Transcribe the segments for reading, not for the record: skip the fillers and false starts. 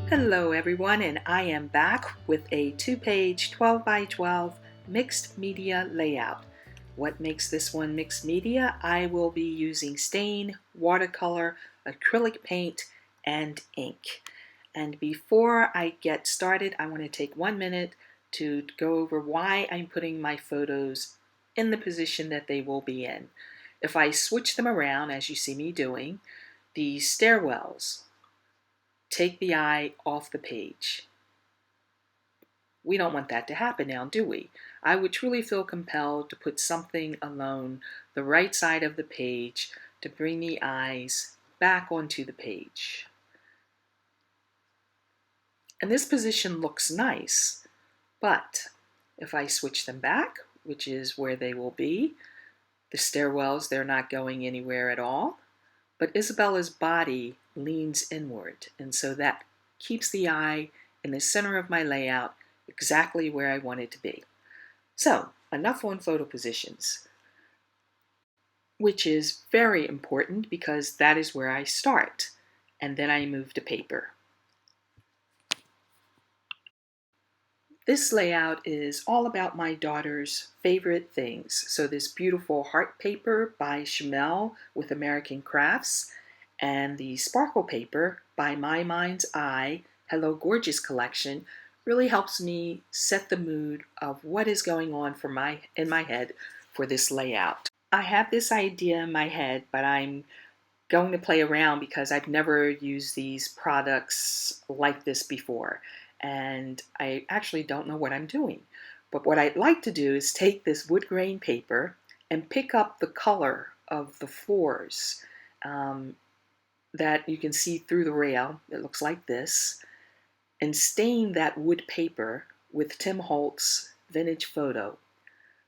Hello everyone, and I am back with a 2-page 12 by 12 mixed media layout. What makes this one mixed media? I will be using stain, watercolor, acrylic paint, and ink. And before I get started, I want to take 1 minute to go over why I'm putting my photos in the position that they will be in. If I switch them around, as you see me doing, the stairwells take the eye off the page. We don't want that to happen now, do we? I would truly feel compelled to put something along the right side of the page to bring the eyes back onto the page. And this position looks nice, but if I switch them back, which is where they will be, the stairwells, they're not going anywhere at all, but Isabella's body leans inward, and so that keeps the eye in the center of my layout exactly where I want it to be. So, enough on photo positions, which is very important because that is where I start, and then I move to paper. This layout is all about my daughter's favorite things. So this beautiful heart paper by Shimelle with American Crafts, and the sparkle paper by My Mind's Eye Hello Gorgeous collection really helps me set the mood of what is going on in my head for this layout. I have this idea in my head, but I'm going to play around because I've never used these products like this before, and I actually don't know what I'm doing. But what I'd like to do is take this wood grain paper and pick up the color of the floors that you can see through the rail. It looks like this, and stain that wood paper with Tim Holtz Vintage Photo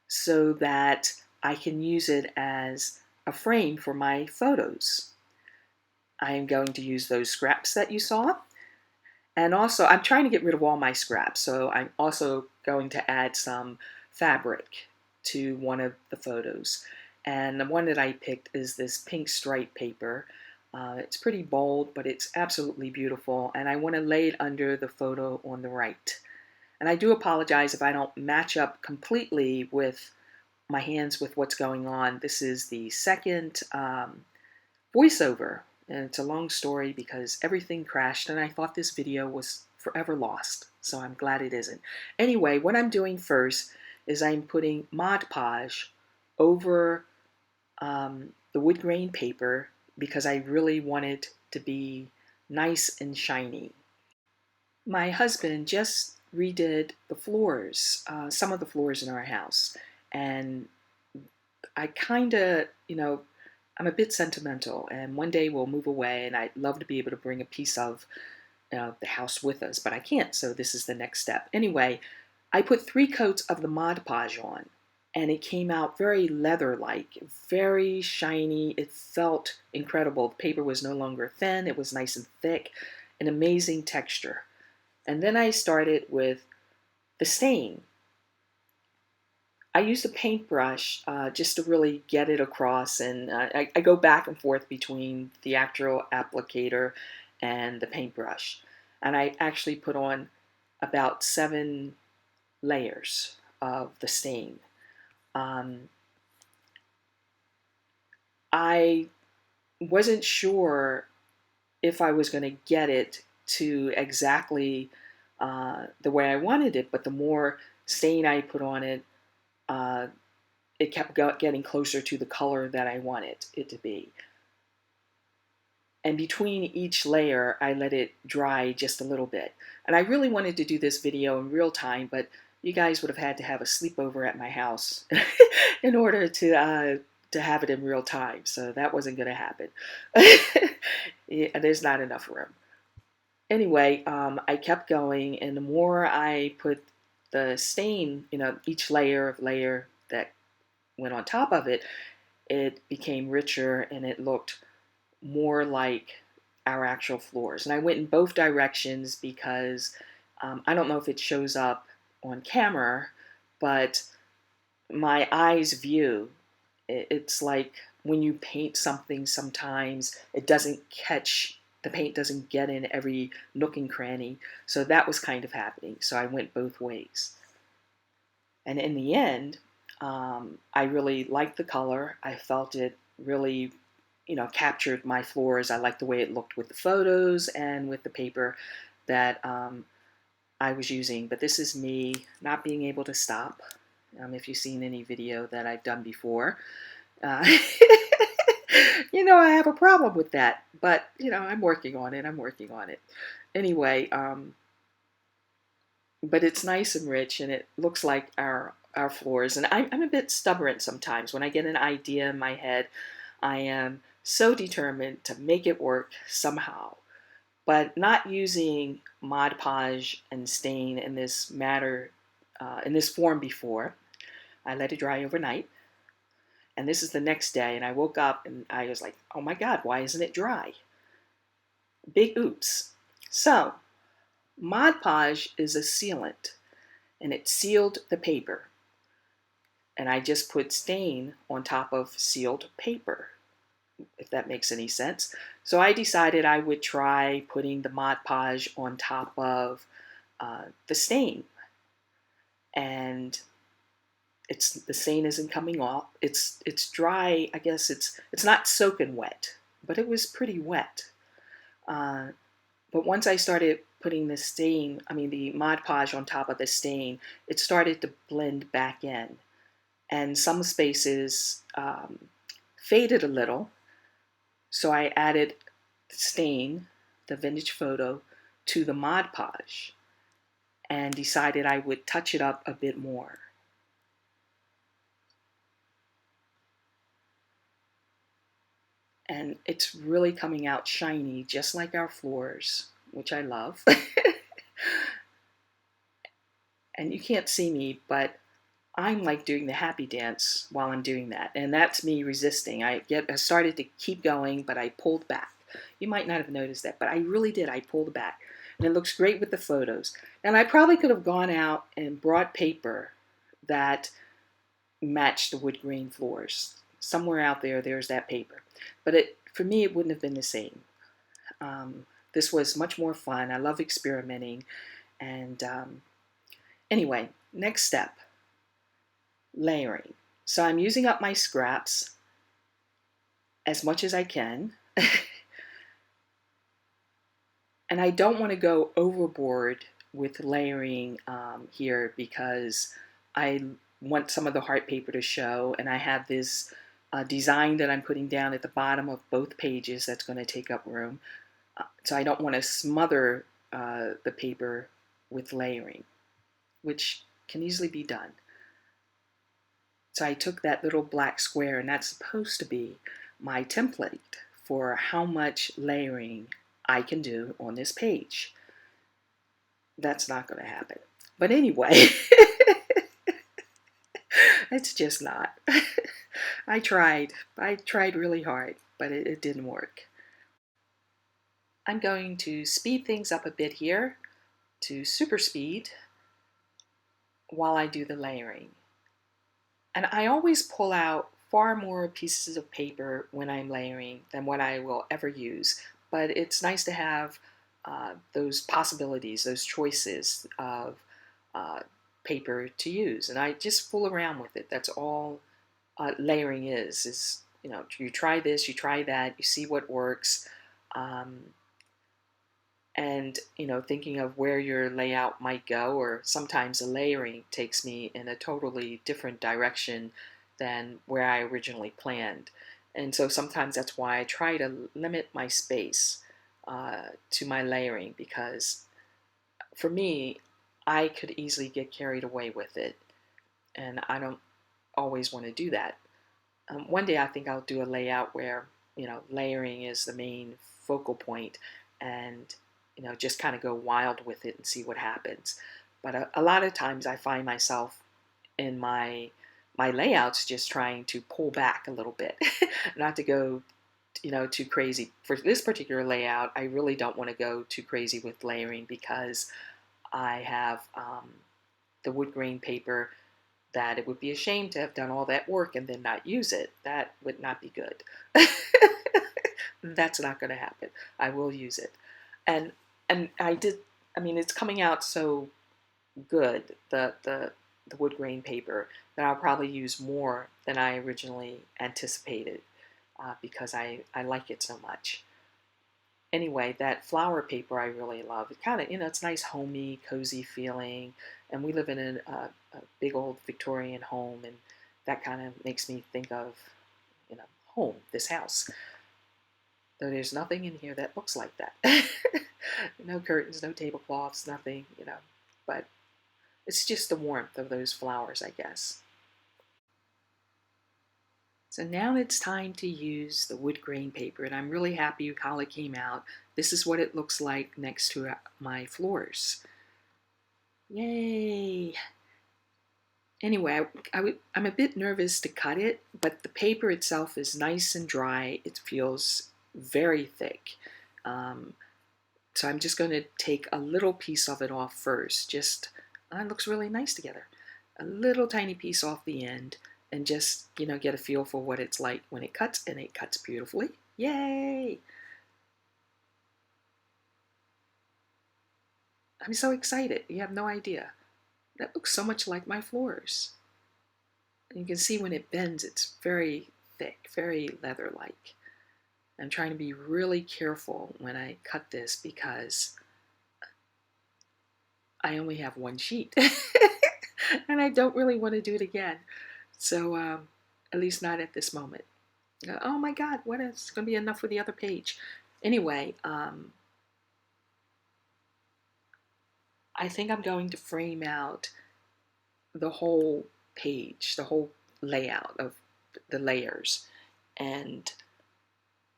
so that I can use it as a frame for my photos. I am going to use those scraps that you saw. And also, I'm trying to get rid of all my scraps, so I'm also going to add some fabric to one of the photos. And the one that I picked is this pink stripe paper. It's pretty bold, but it's absolutely beautiful, and I want to lay it under the photo on the right. And I do apologize if I don't match up completely with my hands with what's going on. This is the second voiceover, and it's a long story because everything crashed and I thought this video was forever lost, so I'm glad it isn't. Anyway, what I'm doing first is I'm putting Mod Podge over the wood grain paper because I really want it to be nice and shiny. My husband just redid the floors, some of the floors in our house, and I kind of, I'm a bit sentimental, and one day we'll move away, and I'd love to be able to bring a piece of the house with us, but I can't, so this is the next step. Anyway, I put 3 coats of the Mod Podge on, and it came out very leather-like, very shiny. It felt incredible. The paper was no longer thin. It was nice and thick, an amazing texture. And then I started with the stain. I use a paintbrush just to really get it across, and I go back and forth between the actual applicator and the paintbrush. And I actually put on about 7 layers of the stain. I wasn't sure if I was going to get it to exactly the way I wanted it, but the more stain I put on it, it kept getting closer to the color that I wanted it to be. And between each layer, I let it dry just a little bit. And I really wanted to do this video in real time, but you guys would have had to have a sleepover at my house in order to have it in real time. So that wasn't going to happen. Yeah, there's not enough room. Anyway, I kept going, and the more I put the stain, each layer that went on top of it, it became richer and it looked more like our actual floors. And I went in both directions because I don't know if it shows up on camera, but my eye's view, it's like when you paint something, sometimes it doesn't catch the paint doesn't get in every nook and cranny. So that was kind of happening. So I went both ways. And in the end, I really liked the color. I felt it really, captured my floors. I liked the way it looked with the photos and with the paper that I was using. But this is me not being able to stop. If you've seen any video that I've done before, I have a problem with that. But, I'm working on it. I'm working on it. Anyway, but it's nice and rich, and it looks like our floors. And I'm a bit stubborn sometimes. When I get an idea in my head, I am so determined to make it work somehow. But not using Mod Podge and stain in this in this form before. I let it dry overnight. And this is the next day, and I woke up and I was like, oh my God, why isn't it dry? Big oops. So, Mod Podge is a sealant, and it sealed the paper. And I just put stain on top of sealed paper, if that makes any sense. So I decided I would try putting the Mod Podge on top of the stain. And the stain isn't coming off. It's dry. I guess it's not soaking wet, but it was pretty wet. But once I started putting the Mod Podge on top of the stain, it started to blend back in. And some spaces faded a little. So I added stain, the vintage photo, to the Mod Podge and decided I would touch it up a bit more. And it's really coming out shiny, just like our floors, which I love. And you can't see me, but I'm like doing the happy dance while I'm doing that. And that's me resisting. I started to keep going, but I pulled back. You might not have noticed that, but I really did. I pulled back. And it looks great with the photos. And I probably could have gone out and brought paper that matched the wood grain floors. Somewhere out there's that paper. But for me, it wouldn't have been the same. This was much more fun. I love experimenting. And anyway, next step, layering. So I'm using up my scraps as much as I can. And I don't want to go overboard with layering here because I want some of the heart paper to show, and I have this design that I'm putting down at the bottom of both pages that's going to take up room. So I don't want to smother the paper with layering, which can easily be done. So I took that little black square, and that's supposed to be my template for how much layering I can do on this page. That's not going to happen. But anyway, it's just not. I tried really hard, but it didn't work. I'm going to speed things up a bit here to super speed while I do the layering. And I always pull out far more pieces of paper when I'm layering than what I will ever use. But it's nice to have those possibilities, those choices of paper to use. And I just fool around with it. That's all layering is you try this, you try that, you see what works. And thinking of where your layout might go, or sometimes the layering takes me in a totally different direction than where I originally planned. And so sometimes that's why I try to limit my space to my layering, because for me, I could easily get carried away with it, and I don't always want to do that. One day I think I'll do a layout where layering is the main focal point, and just kind of go wild with it and see what happens. But a lot of times I find myself in my layouts just trying to pull back a little bit, not to go too crazy. For this particular layout, I really don't want to go too crazy with layering because I have the wood grain paper that it would be a shame to have done all that work and then not use it. That would not be good. That's not going to happen. I will use it. And I mean, it's coming out so good, the wood grain paper, that I'll probably use more than I originally anticipated because I like it so much. Anyway, that flower paper I really love. It kind of, it's nice, homey, cozy feeling. And we live in a big old Victorian home, and that kind of makes me think of, home, this house. Though there's nothing in here that looks like that. No curtains, no tablecloths, nothing, But it's just the warmth of those flowers, I guess. So now it's time to use the wood grain paper, and I'm really happy how it came out. This is what it looks like next to my floors. Yay! Anyway, I'm a bit nervous to cut it, but the paper itself is nice and dry. It feels very thick. So I'm just going to take a little piece of it off first. It looks really nice together. A little tiny piece off the end, and just, get a feel for what it's like when it cuts, and it cuts beautifully. Yay! I'm so excited. You have no idea. That looks so much like my floors. And you can see when it bends, it's very thick, very leather-like. I'm trying to be really careful when I cut this because I only have one sheet. And I don't really want to do it again. So, at least not at this moment. Oh my God, what is it's going to be enough for the other page? Anyway, I think I'm going to frame out the whole page, the whole layout of the layers, and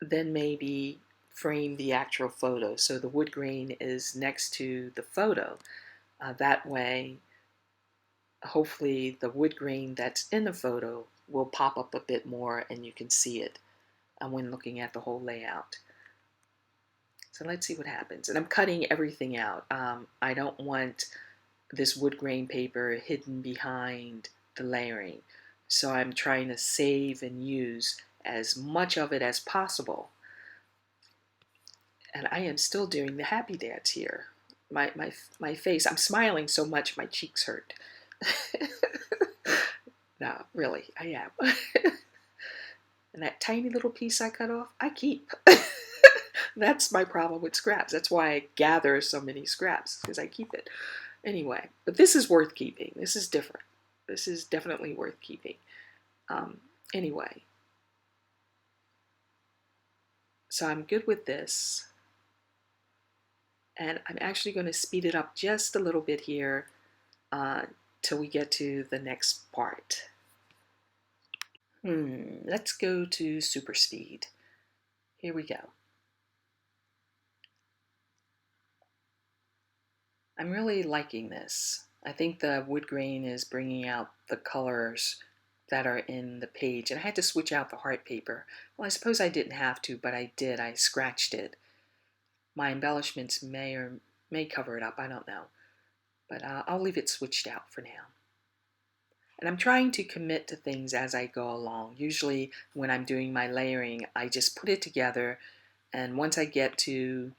then maybe frame the actual photo. So the wood grain is next to the photo. That way, hopefully the wood grain that's in the photo will pop up a bit more and you can see it when looking at the whole layout. So let's see what happens. And I'm cutting everything out. I don't want this wood grain paper hidden behind the layering. So I'm trying to save and use as much of it as possible. And I am still doing the happy dance here. My face, I'm smiling so much my cheeks hurt. No, really, I am. And that tiny little piece I cut off, I keep. That's my problem with scraps. That's why I gather so many scraps, because I keep it. Anyway, but this is worth keeping. This is different. This is definitely worth keeping. Anyway, so I'm good with this. And I'm actually going to speed it up just a little bit here till we get to the next part. Let's go to super speed. Here we go. I'm really liking this. I think the wood grain is bringing out the colors that are in the page. And I had to switch out the heart paper. Well, I suppose I didn't have to, but I did. I scratched it. My embellishments may cover it up. I don't know. But I'll leave it switched out for now. And I'm trying to commit to things as I go along. Usually when I'm doing my layering, I just put it together. And once I get to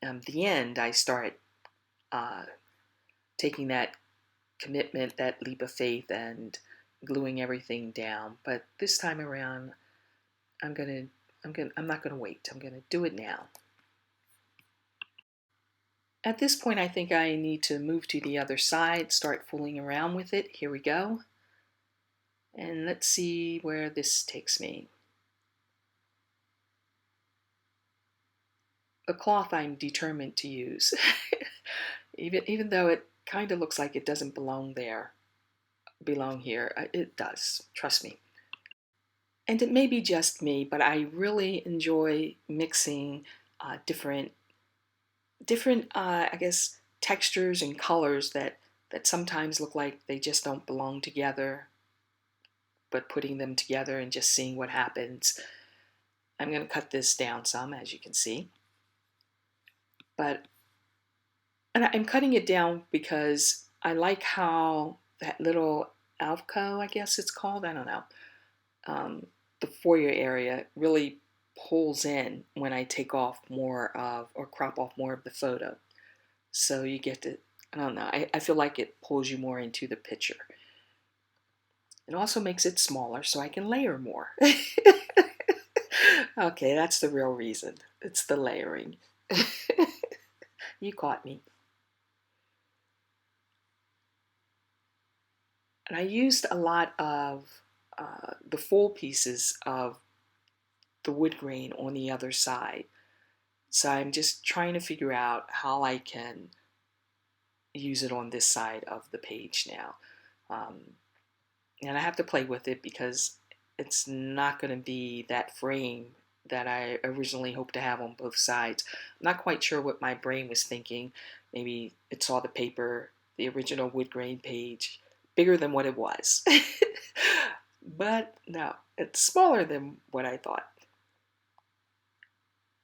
the end, I start taking that commitment, that leap of faith, and gluing everything down. But this time around, I'm not gonna wait. I'm gonna do it now. At this point, I think I need to move to the other side, start fooling around with it. Here we go. And let's see where this takes me. The cloth I'm determined to use, even though it kind of looks like it doesn't belong here. It does, trust me. And it may be just me, but I really enjoy mixing different I guess, textures and colors that sometimes look like they just don't belong together, but putting them together and just seeing what happens. I'm going to cut this down some, as you can see. And I'm cutting it down because I like how that little alcove, I guess it's called, I don't know, the foyer area really pulls in when I take off more of or crop off more of the photo. So you get to, I don't know, I feel like it pulls you more into the picture. It also makes it smaller so I can layer more. Okay, that's the real reason. It's the layering. You caught me. And I used a lot of the full pieces of the wood grain on the other side. So I'm just trying to figure out how I can use it on this side of the page now. And I have to play with it because it's not going to be that frame that I originally hoped to have on both sides. I'm not quite sure what my brain was thinking. Maybe it saw the paper, the original wood grain page, bigger than what it was. But no, it's smaller than what I thought.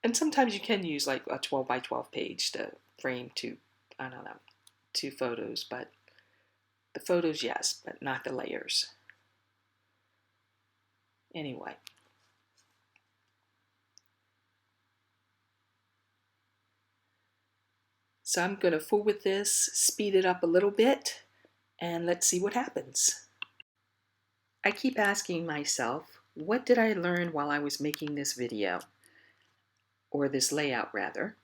And sometimes you can use like a 12 by 12 page to frame two, I don't know, 2 photos, but the photos, yes, but not the layers. Anyway. So I'm going to fool with this, speed it up a little bit, and let's see what happens. I keep asking myself, what did I learn while I was making this video? Or this layout, rather.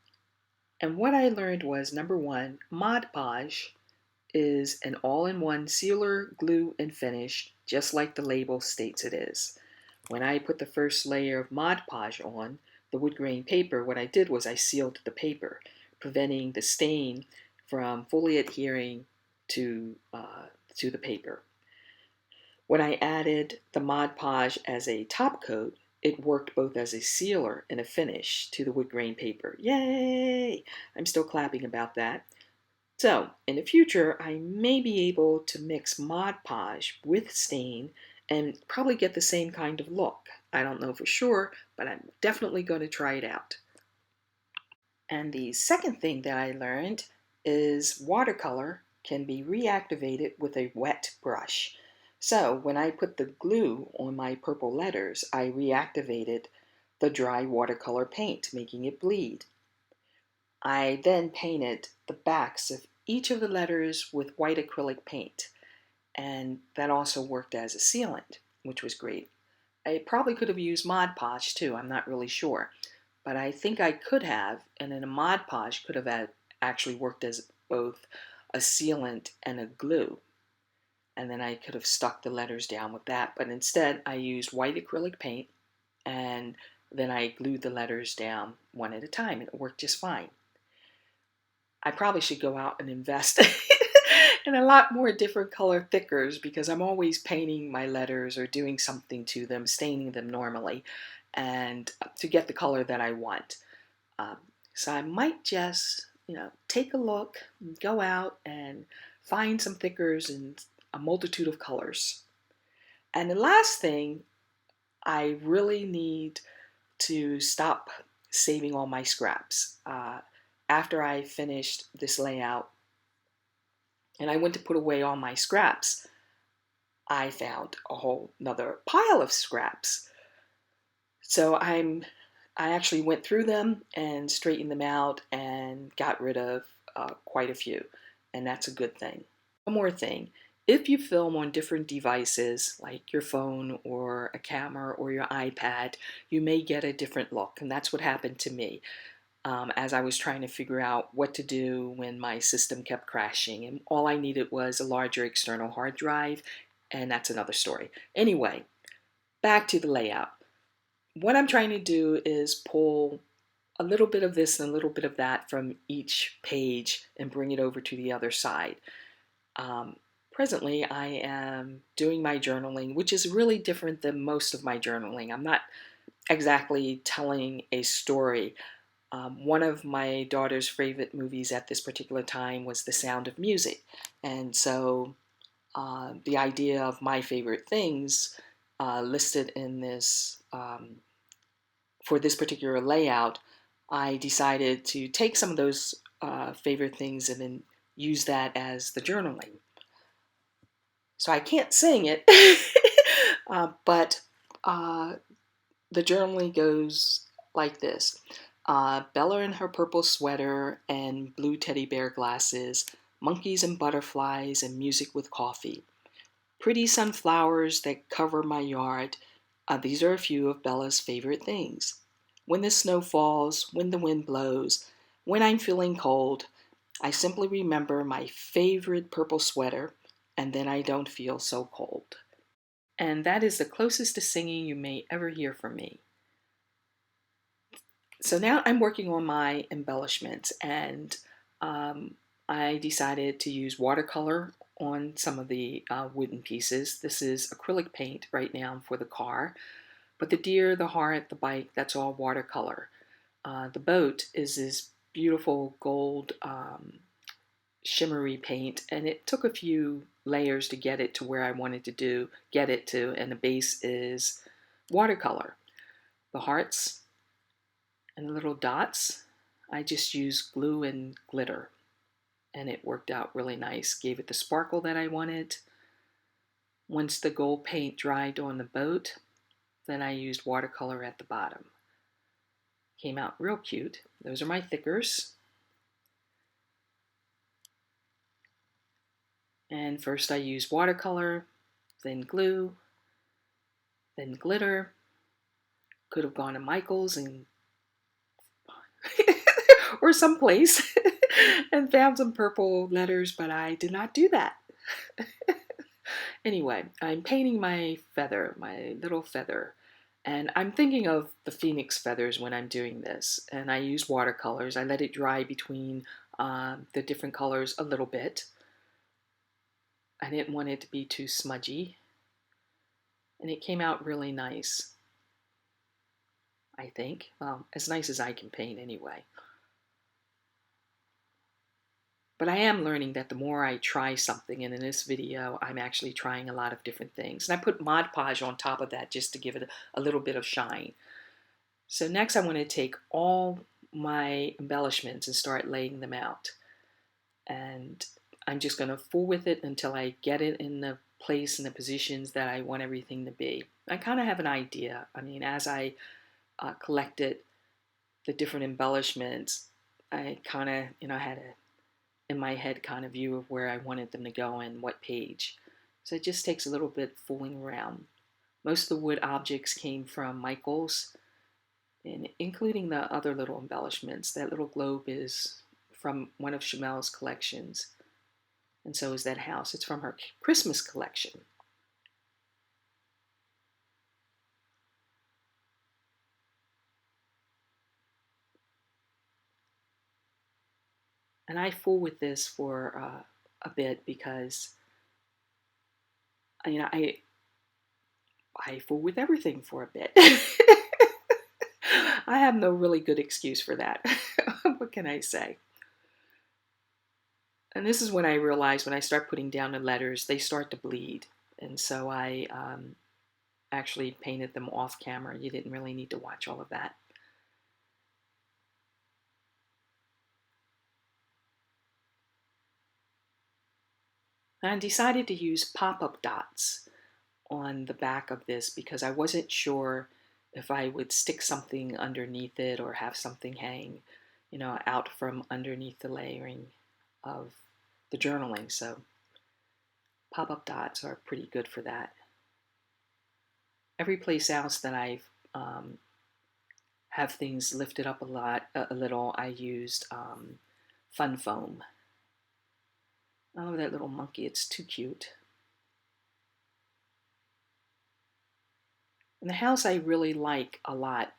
And what I learned was, number one, Mod Podge is an all-in-one sealer, glue, and finish, just like the label states it is. When I put the first layer of Mod Podge on the wood grain paper, what I did was I sealed the paper, preventing the stain from fully adhering to the paper. When I added the Mod Podge as a top coat, it worked both as a sealer and a finish to the wood grain paper. Yay! I'm still clapping about that. So, in the future, I may be able to mix Mod Podge with stain and probably get the same kind of look. I don't know for sure, but I'm definitely going to try it out. And the second thing that I learned is watercolor can be reactivated with a wet brush. So when I put the glue on my purple letters, I reactivated the dry watercolor paint, making it bleed. I then painted the backs of each of the letters with white acrylic paint, and that also worked as a sealant, which was great. I probably could have used Mod Podge too, I'm not really sure, but I think I could have, and then a Mod Podge could have actually worked as both a sealant and a glue. And then I could have stuck the letters down with that, but instead I used white acrylic paint, and then I glued the letters down one at a time, and it worked just fine. I probably should go out and invest in a lot more different color thickers because I'm always painting my letters or doing something to them, staining them normally, and to get the color that I want. So I might just, take a look, go out and find some thickers and a multitude of colors. And the last thing, I really need to stop saving all my scraps. After I finished this layout and I went to put away all my scraps, I found a whole nother pile of scraps. So I actually went through them and straightened them out and got rid of quite a few, and that's a good thing. One more thing, if you film on different devices like your phone or a camera or your iPad, you may get a different look, and that's what happened to me as I was trying to figure out what to do when my system kept crashing, and all I needed was a larger external hard drive, and that's another story. Anyway, back to the layout. What I'm trying to do is pull a little bit of this and a little bit of that from each page and bring it over to the other side. Presently, I am doing my journaling, which is really different than most of my journaling. I'm not exactly telling a story. One of my daughter's favorite movies at this particular time was The Sound of Music. And so the idea of my favorite things listed in this, for this particular layout, I decided to take some of those favorite things and then use that as the journaling. So I can't sing it, but The journaling goes like this. Bella in her purple sweater and blue teddy bear glasses, monkeys and butterflies and music with coffee. Pretty sunflowers that cover my yard. These are a few of Bella's favorite things. When the snow falls, when the wind blows, when I'm feeling cold, I simply remember my favorite purple sweater, and then I don't feel so cold. And that is the closest to singing you may ever hear from me. So now I'm working on my embellishments, and I decided to use watercolor on some of the wooden pieces. This is acrylic paint right now for the car, but the deer, the heart, the bike, that's all watercolor. The boat is this beautiful gold shimmery paint, and it took a few layers to get it to where I wanted to get it to, and the base is watercolor. The hearts and the little dots, I just used glue and glitter, and it worked out really nice. Gave it the sparkle that I wanted. Once the gold paint dried on the boat, then I used watercolor at the bottom. Came out real cute. Those are my thickers. And first I used watercolor, then glue, then glitter. Could have gone to Michael's and or someplace and found some purple letters, but I did not do that. Anyway, I'm painting my feather, my little feather, and I'm thinking of the phoenix feathers when I'm doing this. And I use watercolors. I let it dry between the different colors a little bit. I didn't want it to be too smudgy, and it came out really nice, I think. Well, as nice as I can paint anyway. But I am learning that the more I try something, and in this video, I'm actually trying a lot of different things. And I put Mod Podge on top of that just to give it a little bit of shine. So next I want to take all my embellishments and start laying them out. And I'm just going to fool with it until I get it in the place and the positions that I want everything to be. I kind of have an idea. I mean, as I collected the different embellishments, I kind of, had a in my head kind of view of where I wanted them to go and what page. So it just takes a little bit fooling around. Most of the wood objects came from Michael's, and including the other little embellishments. That little globe is from one of Shimelle's collections, and so is that house. It's from her Christmas collection. And I fool with this for a bit because I fool with everything for a bit. I have no really good excuse for that. What can I say? And this is when I realize when I start putting down the letters, they start to bleed. And so I actually painted them off camera. You didn't really need to watch all of that. And I decided to use pop-up dots on the back of this because I wasn't sure if I would stick something underneath it or have something hang, out from underneath the layering of the journaling. So pop-up dots are pretty good for that. Every place else that I've have things lifted up a little, I used fun foam. Oh, that little monkey, it's too cute. And the house I really like a lot,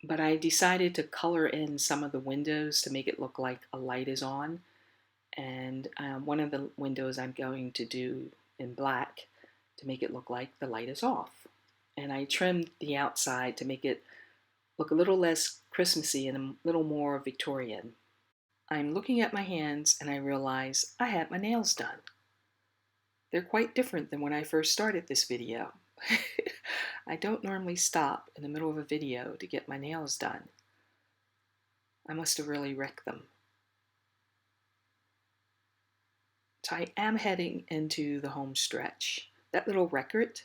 but I decided to color in some of the windows to make it look like a light is on. And one of the windows I'm going to do in black to make it look like the light is off. And I trimmed the outside to make it look a little less Christmassy and a little more Victorian. I'm looking at my hands and I realize I had my nails done. They're quite different than when I first started this video. I don't normally stop in the middle of a video to get my nails done. I must have really wrecked them. So I am heading into the home stretch. That little record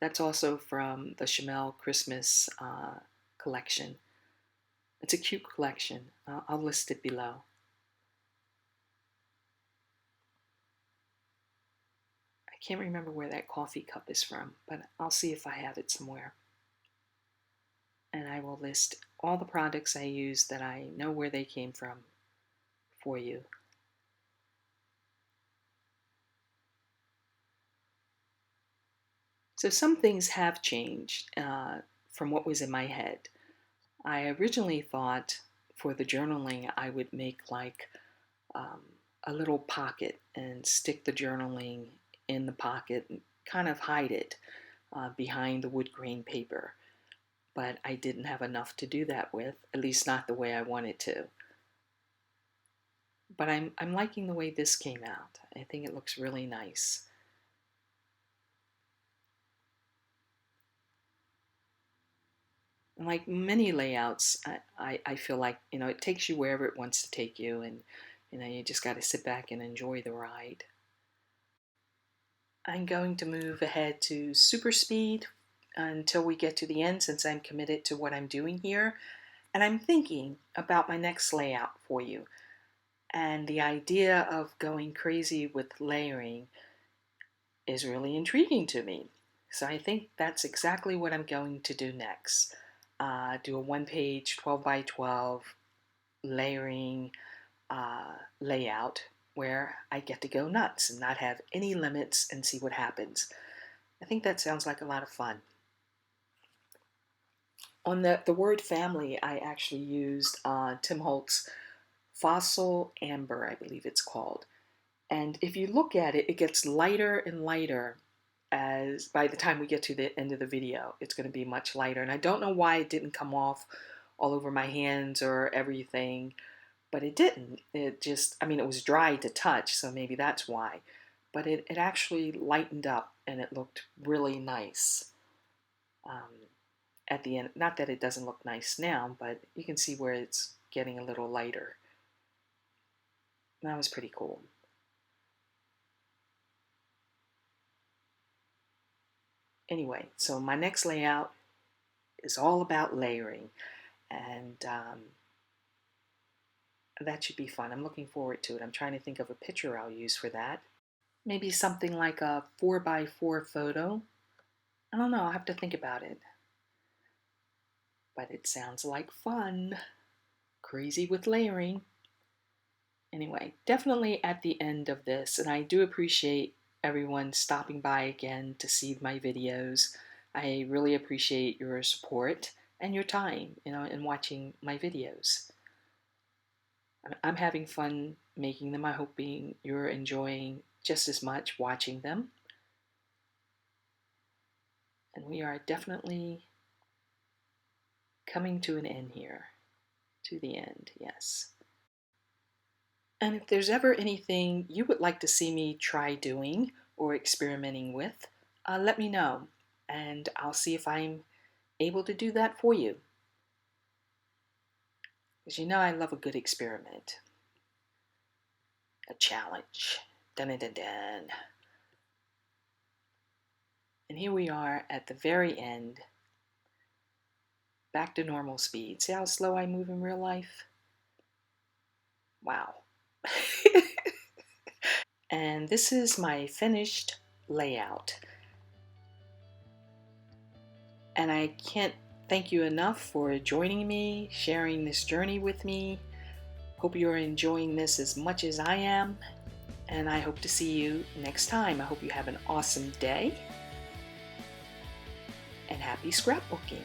That's also from the Shimelle Christmas collection. It's a cute collection. I'll list it below. I can't remember where that coffee cup is from, but I'll see if I have it somewhere. And I will list all the products I use that I know where they came from for you. So some things have changed from what was in my head. I originally thought for the journaling I would make like a little pocket and stick the journaling in the pocket and kind of hide it behind the wood grain paper. But I didn't have enough to do that with, at least not the way I wanted to. But I'm liking the way this came out. I think it looks really nice. And like many layouts, I feel like, it takes you wherever it wants to take you, and, you just got to sit back and enjoy the ride. I'm going to move ahead to super speed until we get to the end, since I'm committed to what I'm doing here. And I'm thinking about my next layout for you. And the idea of going crazy with layering is really intriguing to me. So I think that's exactly what I'm going to do next. Do a one-page 12 by 12 layering layout where I get to go nuts and not have any limits and see what happens. I think that sounds like a lot of fun. On the word family, I actually used Tim Holtz Fossil Amber, I believe it's called. And if you look at it, it gets lighter and lighter as by the time we get to the end of the video. It's going to be much lighter. And I don't know why it didn't come off all over my hands or everything, but it didn't. It just, it was dry to touch, so maybe that's why. But it actually lightened up and it looked really nice at the end. Not that it doesn't look nice now, but you can see where it's getting a little lighter. That was pretty cool. Anyway, so my next layout is all about layering, and that should be fun. I'm looking forward to it. I'm trying to think of a picture I'll use for that. Maybe something like a 4x4 photo. I don't know, I'll have to think about it. But it sounds like fun. Crazy with layering. Anyway, definitely at the end of this, and I do appreciate everyone stopping by again to see my videos. I really appreciate your support and your time, in watching my videos. I'm having fun making them. I'm hoping you're enjoying just as much watching them. And we are definitely coming to an end here. To the end, yes. And if there's ever anything you would like to see me try doing or experimenting with, let me know, and I'll see if I'm able to do that for you. Because I love a good experiment. A challenge. Dun dun dun dun. And here we are at the very end. Back to normal speed. See how slow I move in real life? Wow. And this is my finished layout. And I can't thank you enough for joining me, sharing this journey with me. Hope you're enjoying this as much as I am. And I hope to see you next time. I hope you have an awesome day. And happy scrapbooking.